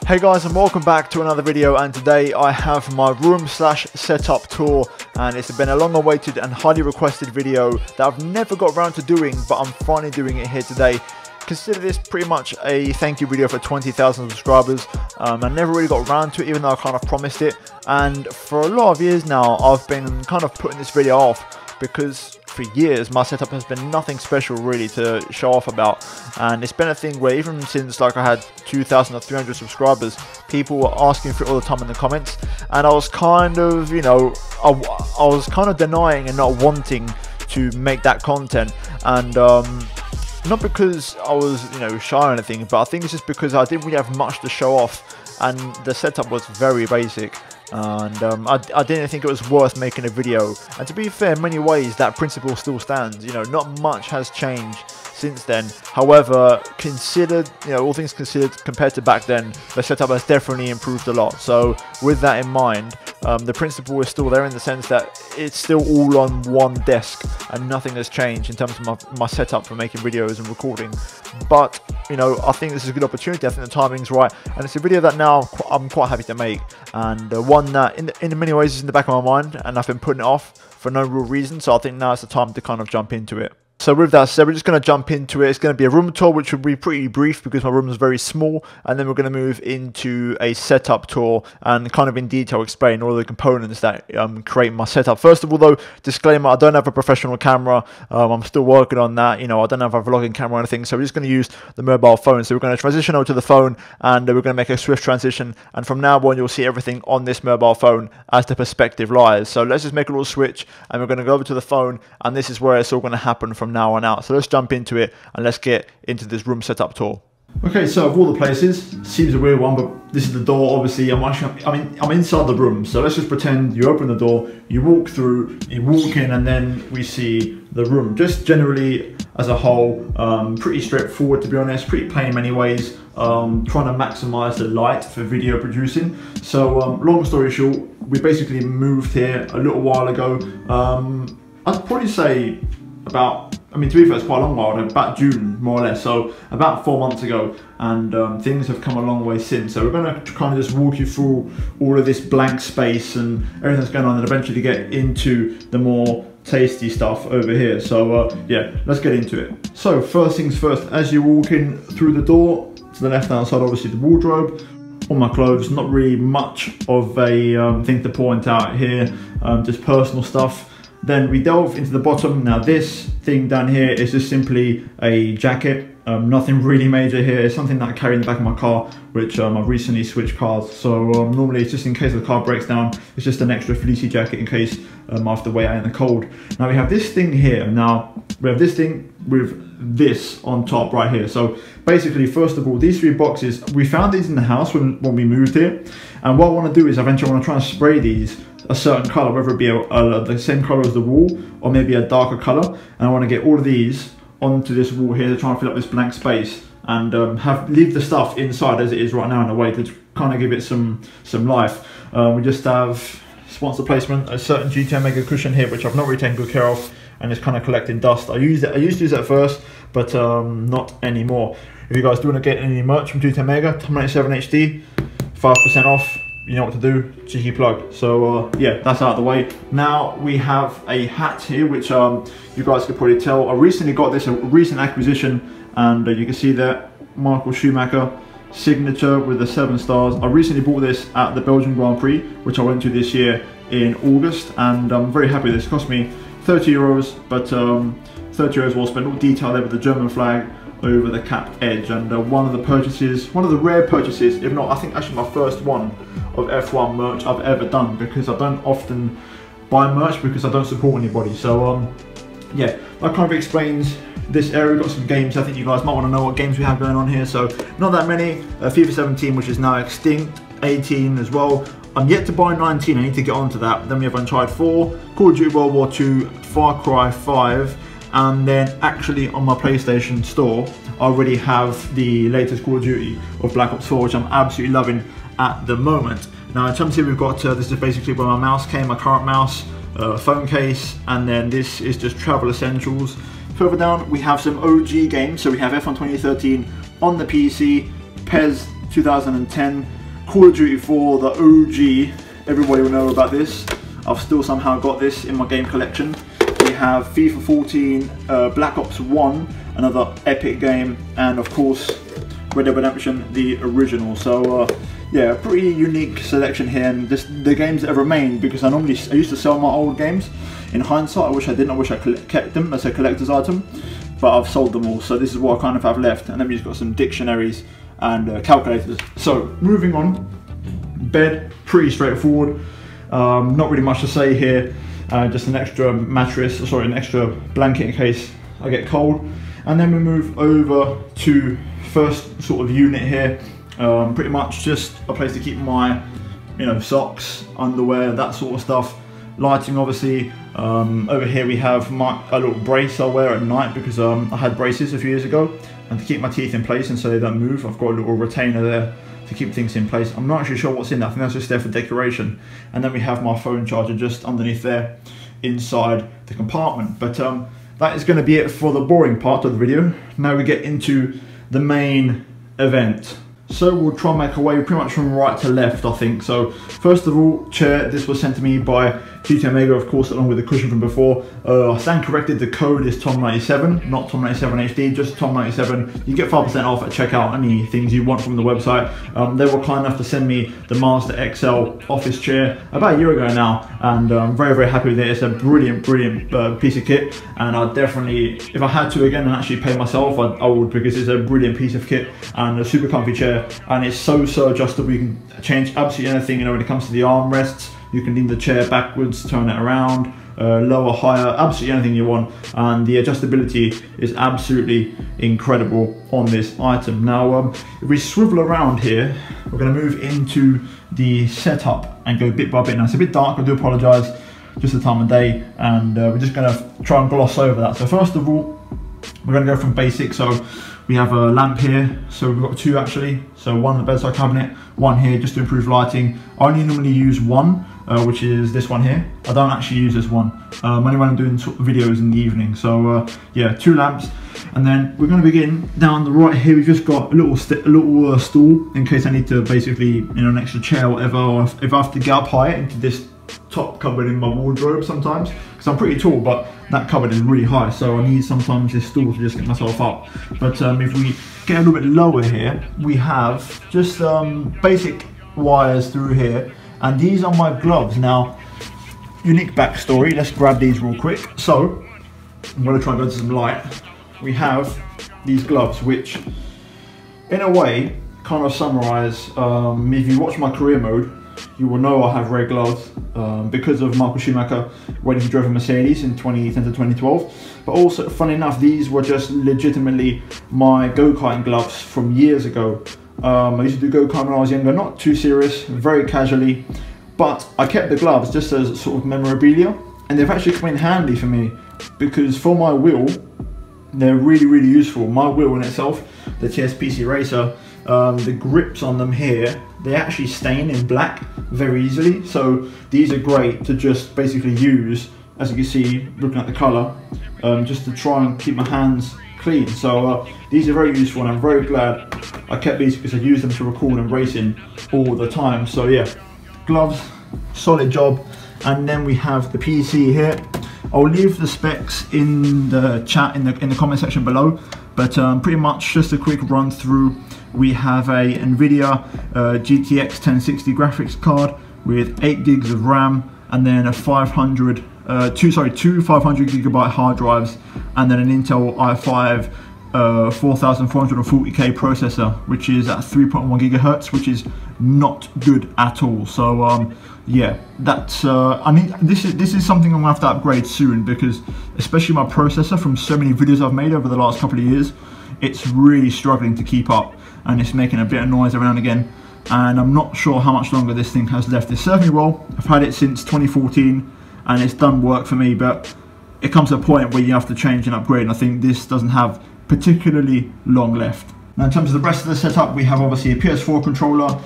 Hey guys, and welcome back to another video, and today I have my room/setup tour, and it's been a long awaited and highly requested video that I've never got around to doing, but I'm finally doing it here today. Consider this pretty much a thank you video for 20,000 subscribers. I never really got around to it, even though I kind of promised it, and for a lot of years now I've been kind of putting this video off because for years my setup has been nothing special really to show off about, and it's been a thing where even since like I had 2,300 subscribers, people were asking for it all the time in the comments, and I was kind of, you know, I was kind of denying and not wanting to make that content, and not because I was, you know, shy or anything, but I think it's just because I didn't really have much to show off, and the setup was very basic. And I didn't think it was worth making a video, and to be fair, in many ways that principle still stands. You know, not much has changed since then. However, considered, you know, all things considered, compared to back then, the setup has definitely improved a lot. So with that in mind, the principle is still there in the sense that it's still all on one desk and nothing has changed in terms of my setup for making videos and recording. But, you know, I think this is a good opportunity. I think the timing's right, and it's a video that now I'm quite happy to make, and one that in many ways is in the back of my mind, and I've been putting it off for no real reason, so I think now is the time to kind of jump into it. So with that said, we're just going to jump into it. It's going to be a room tour, which will be pretty brief because my room is very small, and then we're going to move into a setup tour and kind of in detail explain all the components that create my setup. First of all though, disclaimer, I don't have a professional camera. I'm still working on that. You know, I don't have a vlogging camera or anything, so we're just going to use the mobile phone. So we're going to transition over to the phone, and we're going to make a swift transition, and from now on you'll see everything on this mobile phone as the perspective lies. So let's just make a little switch, and we're going to go over to the phone, and this is where it's all going to happen from now on out. So let's jump into it and let's get into this room setup tour. Okay, so of all the places, seems a weird one, but this is the door. Obviously I'm inside the room, so let's just pretend you open the door, you walk through, you walk in, and then we see the room. Just generally as a whole, pretty straightforward to be honest, pretty plain in many ways. Trying to maximize the light for video producing. So long story short, we basically moved here a little while ago. I'd probably say about, I mean, to be fair, it's quite a long while, about June more or less, so about 4 months ago, and things have come a long way since. So we're going to kind of just walk you through all of this blank space and everything that's going on, and eventually get into the more tasty stuff over here. So yeah, let's get into it. So first things first, as you walk in through the door, to the left hand side obviously the wardrobe. All my clothes, not really much of a thing to point out here, just personal stuff. Then we delve into the bottom. Now this thing down here is just simply a jacket, nothing really major here. It's something that I carry in the back of my car, which I've recently switched cars, so normally it's just in case the car breaks down. It's just an extra fleecy jacket in case I have to wait out in the cold. Now we have this thing here. Now we have this thing with this on top right here. So basically, first of all, these three boxes, we found these in the house when we moved here, and what I want to do is eventually I want to try and spray these a certain color, whether it be the same color as the wall or maybe a darker color, and I want to get all of these onto this wall here to try and fill up this blank space, and leave the stuff inside as it is right now in a way to kind of give it some life. We just have sponsor placement, a certain GTM Mega cushion here, which I've not really taken good care of, and it's kind of collecting dust. I used to use it at first, but not anymore. If you guys do want to get any merch from GTM Mega, 1097 HD, 5% off. You know what to do, cheeky plug. So yeah, that's out of the way. Now we have a hat here, which you guys could probably tell. I recently got this, a recent acquisition, and you can see that Michael Schumacher signature with the 7 stars. I recently bought this at the Belgian Grand Prix, which I went to this year in August, and I'm very happy. This cost me 30 euros, but 30 euros well spent. All detail there with the German flag over the capped edge, and one of the rare purchases, if not, I think actually my first one of F1 merch I've ever done, because I don't often buy merch because I don't support anybody. So yeah, that kind of explains this area. We've got some games. I think you guys might want to know what games we have going on here. So not that many. FIFA 17, which is now extinct, 18 as well. I'm yet to buy 19, I need to get onto that. Then we have Uncharted 4, Call of Duty World War 2, Far Cry 5, and then actually on my PlayStation store I already have the latest Call of Duty of Black Ops 4, which I'm absolutely loving at the moment. Now in terms of here, we've got this is basically where my mouse came, my current mouse, phone case, and then this is just travel essentials. Further down we have some OG games. So we have F1 2013 on the PC, PES 2010, Call of Duty 4, the OG, everybody will know about this. I've still somehow got this in my game collection. We have FIFA 14, Black Ops 1, another epic game, and of course Red Dead Redemption, the original. So yeah, pretty unique selection here, and just the games that have remained, because I used to sell my old games. In hindsight, I wish I didn't. I wish I kept them as a collector's item, but I've sold them all. So this is what I kind of have left, and then we've got some dictionaries and calculators. So moving on, bed, pretty straightforward. Not really much to say here. Just an extra mattress, sorry, an extra blanket in case I get cold. And then we move over to first sort of unit here. Pretty much just a place to keep my, socks, underwear, that sort of stuff. Lighting, obviously. Over here we have a little brace I wear at night, because I had braces a few years ago, and to keep my teeth in place and so they don't move, I've got a little retainer there to keep things in place. I'm not actually sure what's in that. I think that's just there for decoration. And then we have my phone charger just underneath there inside the compartment. But that is going to be it for the boring part of the video. Now we get into the main event. So we'll try and make our way pretty much from right to left, I think. So first of all, chair. This was sent to me by GT Omega, of course, along with the cushion from before. I stand corrected, the code is Tom97, not Tom97HD, just Tom97. You get 5% off at checkout, any things you want from the website. They were kind enough to send me the Master XL office chair about a year ago now, and I'm very, very happy with it. It's a brilliant, brilliant piece of kit, and I definitely, if I had to again and actually pay myself, I would, because it's a brilliant piece of kit and a super comfy chair, and it's so adjustable. You can change absolutely anything, when it comes to the armrests. You can lean the chair backwards, turn it around, lower, higher, absolutely anything you want. And the adjustability is absolutely incredible on this item. Now, if we swivel around here, we're going to move into the setup and go bit by bit. Now, it's a bit dark, I do apologise, just the time of day, and we're just going to try and gloss over that. So first of all, we're going to go from basic. So we have a lamp here, so we've got two actually. So one on the bedside cabinet, one here just to improve lighting. I only normally use one, which is this one here. I don't actually use this one, only when I'm doing videos in the evening. So yeah, two lamps. And then we're going to begin down the right here. We've just got a little stool in case I need to basically, an extra chair or whatever, or if I have to get up higher into this top cupboard in my wardrobe sometimes, because I'm pretty tall, but that cupboard is really high, so I need sometimes this stool to just get myself up. But if we get a little bit lower here, we have just basic wires through here, and these are my gloves. Now, unique backstory, let's grab these real quick. So I'm going to try and go to some light. We have these gloves, which in a way kind of summarize, if you watch my career mode, you will know I have red gloves because of Michael Schumacher when he drove a Mercedes in 2010 to 2012. But also, funny enough, these were just legitimately my go-karting gloves from years ago. I used to do go-kart when I was younger, not too serious, very casually, but I kept the gloves just as sort of memorabilia, and they've actually come in handy for me, because for my wheel, they're really, really useful. My wheel in itself, the TSPC Racer, the grips on them here, they actually stain in black very easily, so these are great to just basically use, as you can see, looking at the colour, just to try and keep my hands clean. So these are very useful, and I'm very glad I kept these because I use them to record and racing all the time. So yeah, gloves, solid job. And then we have the PC here. I'll leave the specs in the chat, in the comment section below, but pretty much just a quick run through. We have a NVIDIA GTX 1060 graphics card with 8 gigs of RAM, and then a two 500 gigabyte hard drives, and then an Intel i5 4440K processor, which is at 3.1 gigahertz, which is not good at all. So yeah, that's this is something I'm gonna have to upgrade soon, because especially my processor, from so many videos I've made over the last couple of years, it's really struggling to keep up, and it's making a bit of noise every now and again, and I'm not sure how much longer this thing has left. It served me well. I've had it since 2014 and it's done work for me, but it comes to a point where you have to change and upgrade, and I think this doesn't have particularly long left. Now, in terms of the rest of the setup, we have obviously a PS4 controller.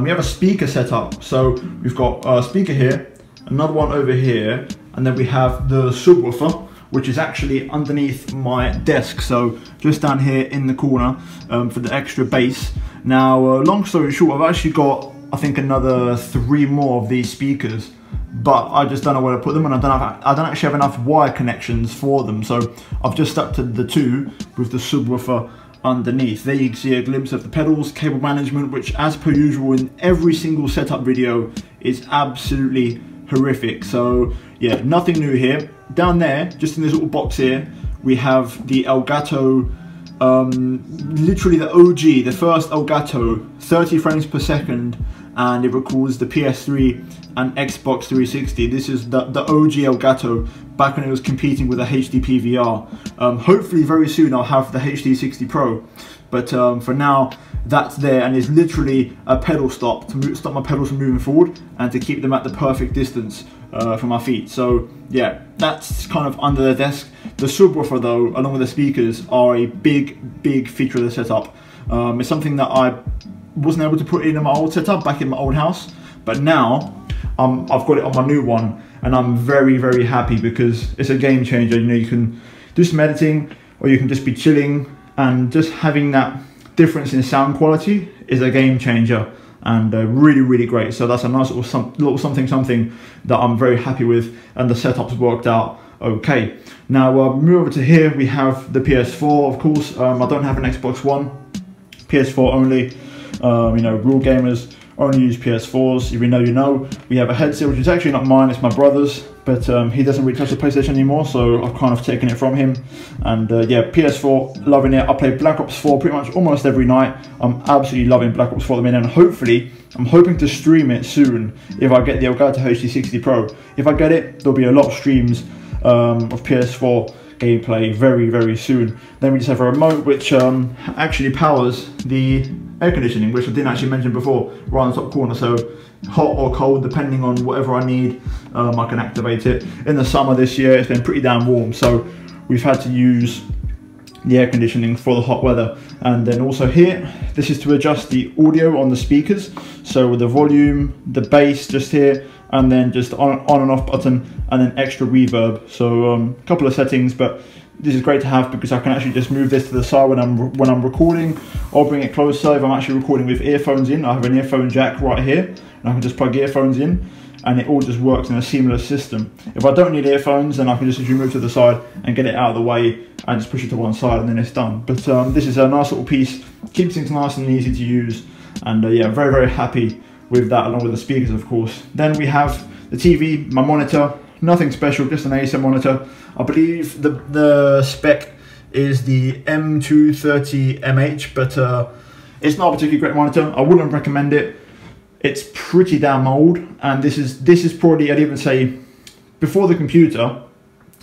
We have a speaker setup, so we've got a speaker here, another one over here, and then we have the subwoofer, which is actually underneath my desk, so just down here in the corner for the extra bass. Now, long story short, I've actually got I think another 3 more of these speakers, but I just don't know where to put them, and I don't actually have enough wire connections for them, so I've just stuck to the 2 with the subwoofer underneath. There you can see a glimpse of the pedals, cable management, which as per usual in every single setup video is absolutely horrific. So yeah, nothing new here. Down there, just in this little box here, we have the Elgato, literally the OG, the first Elgato, 30 frames per second, and it records the PS3 and Xbox 360. This is the OG Elgato, back when it was competing with a HD PVR. Hopefully very soon I'll have the HD 60 Pro, but for now that's there, and it's literally a pedal stop to stop my pedals from moving forward and to keep them at the perfect distance from my feet. So yeah, that's kind of under the desk. The subwoofer though, along with the speakers, are a big feature of the setup. It's something that I wasn't able to put in my old setup back in my old house, but now I've got it on my new one, and I'm very happy because it's a game changer. You know, you can do some editing, or you can just be chilling, and just having that difference in sound quality is a game changer, and really great. So that's a nice little something that I'm very happy with, and the setup's worked out okay. Now move over to here, we have the PS4, of course. I don't have an Xbox One, PS4 only. You know, real gamers only use PS4s. If you know, you know. We have a headset, which is actually not mine, it's my brother's, but he doesn't really touch the PlayStation anymore, so I've kind of taken it from him. And yeah, PS4, loving it. I play Black Ops 4 pretty much almost every night. I'm absolutely loving Black Ops 4 at the minute, and hopefully, I'm hoping to stream it soon if I get the Elgato HD 60 Pro. If I get it, there'll be a lot of streams of PS4 gameplay very soon. Then we just have a remote which actually powers the air conditioning, which I didn't actually mention before, right on the top corner. So hot or cold, depending on whatever I need, I can activate it. In the summer this year, it's been pretty damn warm, so we've had to use the air conditioning for the hot weather. And then also here, this is to adjust the audio on the speakers, so with the volume, the bass just here, and then just on and off button, and then extra reverb. So a couple of settings, but this is great to have because I can actually just move this to the side when I'm recording, or bring it closer if I'm actually recording with earphones in. I have an earphone jack right here, and I can just plug earphones in, and it all just works in a seamless system. If I don't need earphones, then I can just move to the side and get it out of the way and just push it to one side, and then it's done. But this is a nice little piece, keeps things nice and easy to use, and yeah, very happy with that, along with the speakers, of course. Then we have the TV, my monitor, nothing special, just an ASM monitor. I believe the spec is the M230MH, but it's not a particularly great monitor. I wouldn't recommend it. It's pretty damn old, and this is probably, I'd even say, before the computer,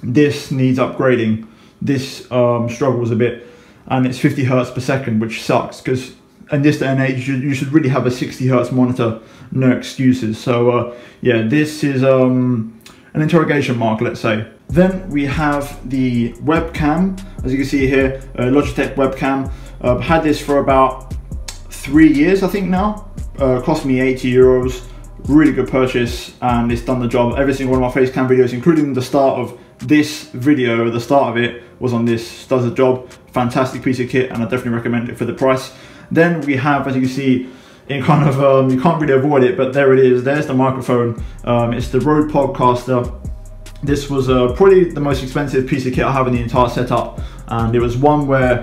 this needs upgrading. This struggles a bit, and it's 50 hertz per second, which sucks, because in this day and age, you should really have a 60 hertz monitor, no excuses. So yeah, this is an interrogation mark, let's say. Then we have the webcam, as you can see here, Logitech webcam. I've had this for about 3 years, I think now. Cost me 80 euros, really good purchase, and it's done the job. Every single one of my facecam videos, including the start of this video, the start of it was on this, does the job. Fantastic piece of kit, and I definitely recommend it for the price. Then we have, as you can see, in kind of, you can't really avoid it, but there it is, there's the microphone. It's the Rode Podcaster. This was probably the most expensive piece of kit I have in the entire setup, and it was one where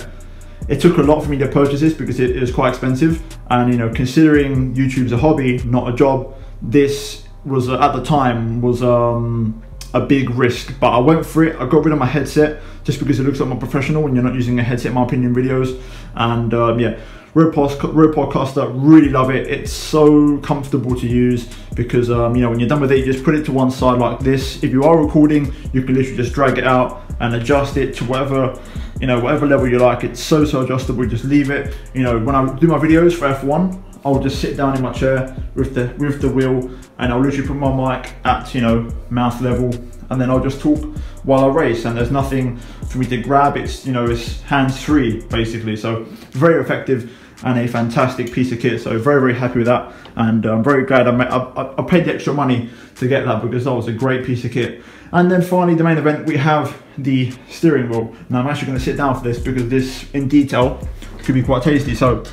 it took a lot for me to purchase this because it was quite expensive. And you know, considering YouTube's a hobby, not a job, this was at the time was a big risk, but I went for it. I got rid of my headset just because it looks like more professional when you're not using a headset, in my opinion, videos. And yeah, Rode Podcaster, really love it. It's so comfortable to use because you know, when you're done with it, you just put it to one side like this. If you are recording, you can literally just drag it out and adjust it to whatever, you know, whatever level you like. It's so adjustable. You just leave it. You know, when I do my videos for F1, I'll just sit down in my chair with the wheel, and I'll literally put my mic at, you know, mouth level, and then I'll just talk while I race, and there's nothing for me to grab. It's, you know, it's hands-free basically. So very effective and a fantastic piece of kit. So very happy with that, and I'm very glad I paid the extra money to get that because that was a great piece of kit. And then finally, the main event, we have the steering wheel. Now I'm actually going to sit down for this because this in detail could be quite tasty. So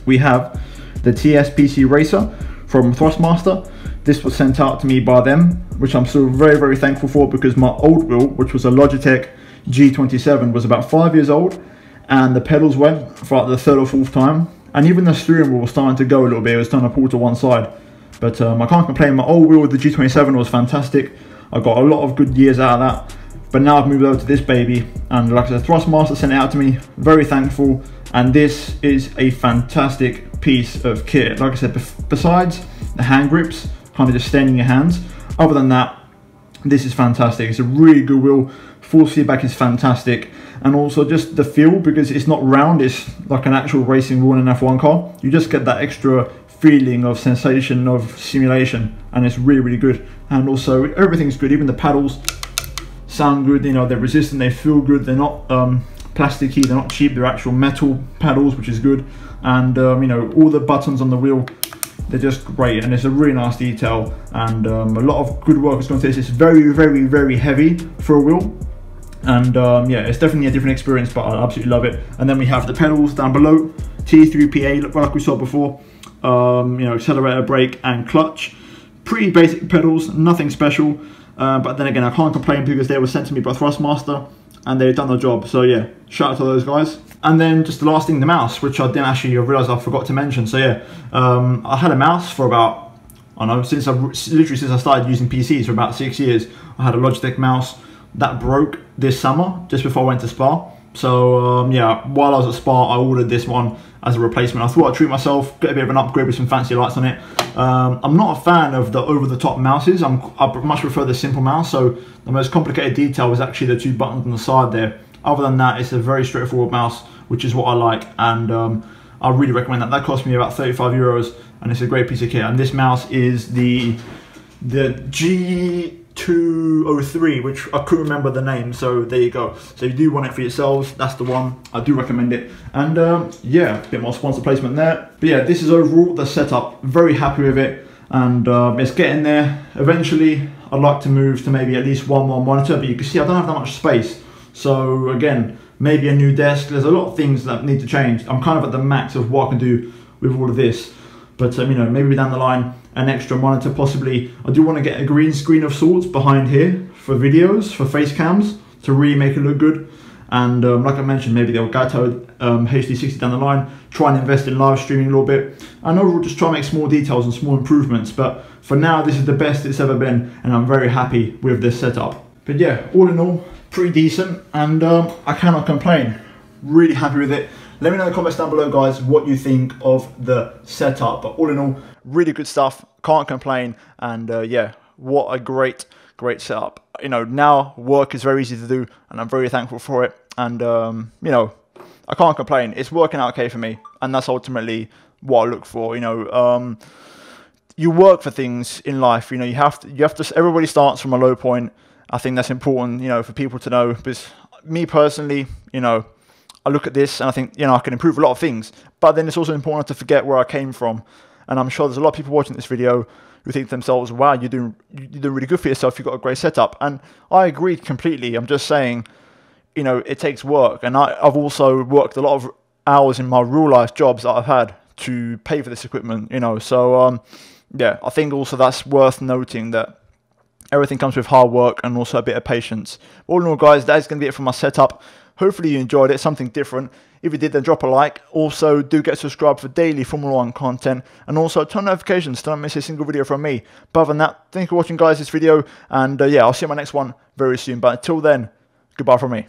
we have the TS PC Racer from Thrustmaster. This was sent out to me by them, which I'm still very, very thankful for, because my old wheel, which was a Logitech G27, was about 5 years old, and the pedals went for like the third or fourth time, and even the steering wheel was starting to go a little bit. It was starting to pull to one side. But I can't complain. My old wheel with the G27 was fantastic. I got a lot of good years out of that. But now I've moved over to this baby, and like I said, Thrustmaster sent it out to me. Very thankful, and this is a fantastic piece of kit. Like I said, besides the hand grips kind of just staying in your hands, other than that, this is fantastic. It's a really good wheel. Force feedback is fantastic, and also just the feel, because it's not round, it's like an actual racing wheel in an F1 car. You just get that extra feeling of sensation, of simulation, and it's really, really good. And also everything's good. Even the paddles sound good, you know, they're resistant, they feel good, they're not plasticky, they're not cheap, they're actual metal paddles, which is good. And you know, all the buttons on the wheel, they're just great, and it's a really nice detail, and a lot of good work has gone into this. It's very, very, very heavy for a wheel, and yeah, it's definitely a different experience, but I absolutely love it. And then we have the pedals down below, T3PA, like we saw before, you know, accelerator, brake and clutch. Pretty basic pedals, nothing special. But then again, I can't complain, because they were sent to me by Thrustmaster and they've done the job. So yeah, shout out to those guys. And then just the last thing, the mouse, which I didn't actually realize I forgot to mention. So yeah, I had a mouse for about, I don't know, literally since I started using PCs for about 6 years. I had a Logitech mouse that broke this summer, just before I went to Spa. So yeah, while I was at Spa, I ordered this one as a replacement. I thought I'd treat myself, get a bit of an upgrade with some fancy lights on it. I'm not a fan of the over-the-top mouses. I much prefer the simple mouse. So the most complicated detail is actually the 2 buttons on the side there. Other than that, it's a very straightforward mouse, which is what I like, and I really recommend that. That cost me about 35 euros, and it's a great piece of kit. And this mouse is the G203, which I couldn't remember the name, so there you go. So if you do want it for yourselves, that's the one. I do recommend it. And yeah, a bit more sponsor placement there. But yeah, this is overall the setup. Very happy with it, and it's getting there. Eventually, I'd like to move to maybe at least one more monitor, but you can see I don't have that much space. So again, maybe a new desk. There's a lot of things that need to change. I'm kind of at the max of what I can do with all of this. But you know, maybe down the line, an extra monitor possibly. I do want to get a green screen of sorts behind here for videos, for face cams, to really make it look good. And like I mentioned, maybe the Elgato HD60 down the line. Try and invest in live streaming a little bit, and overall just try and make small details and small improvements. But for now, this is the best it's ever been, and I'm very happy with this setup. But yeah, all in all, pretty decent, and I cannot complain. Really happy with it. Let me know in the comments down below, guys, what you think of the setup. But all in all, really good stuff. Can't complain. And yeah, what a great setup. You know, now work is very easy to do, and I'm very thankful for it. And you know, I can't complain. It's working out okay for me, and that's ultimately what I look for. You know, you work for things in life. You know, you have to. Everybody starts from a low point. I think that's important, you know, for people to know, because me personally, you know, I look at this and I think, you know, I can improve a lot of things, but then it's also important to forget where I came from. And I'm sure there's a lot of people watching this video who think to themselves, wow, you're doing really good for yourself, you've got a great setup. And I agree completely. I'm just saying, you know, it takes work. And I've also worked a lot of hours in my real life jobs that I've had to pay for this equipment, you know. So, yeah, I think also that's worth noting, that everything comes with hard work and also a bit of patience. All in all, guys, that is going to be it for my setup. Hopefully you enjoyed it, something different. If you did, then drop a like. Also, do get subscribed for daily Formula 1 content. And also, turn notifications so don't miss a single video from me. But other than that, thank you for watching, guys, this video. And yeah, I'll see you in my next one very soon. But until then, goodbye from me.